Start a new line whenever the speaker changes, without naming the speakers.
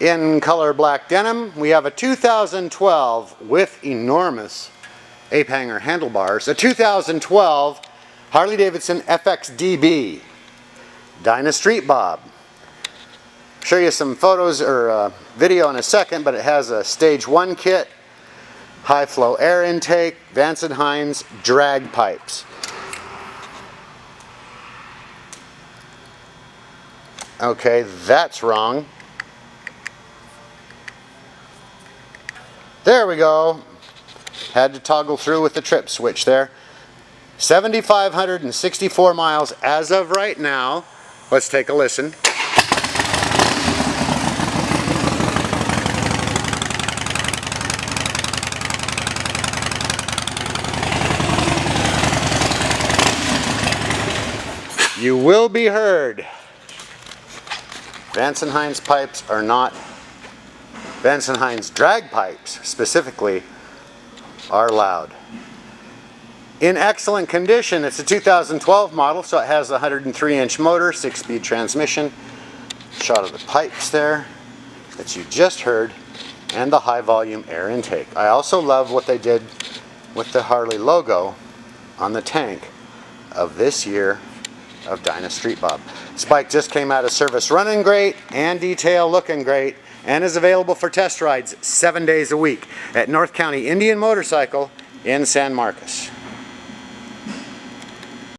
In color black denim, we have a 2012 with enormous ape hanger handlebars, a 2012 Harley-Davidson FXDB Dyna Street Bob. Show you some photos or video in a second, but it has a stage 1 kit, high flow air intake, Vance & Hines drag pipes. Okay, that's wrong. There we go. Had to toggle through with the trip switch there. 7,564 miles as of right now. Let's take a listen. You will be heard. Vance & Hines pipes are not, Vance & Hines drag pipes specifically, are loud. In excellent condition. It's a 2012 model, so it has a 103-inch motor, 6-speed transmission. Shot of the pipes there that you just heard, and the high volume air intake. I also love what they did with the Harley logo on the tank of this year of Dyna Street Bob. This bike just came out of service running great and detail looking great, and is available for test rides 7 days a week at North County Indian Motorcycle in San Marcos.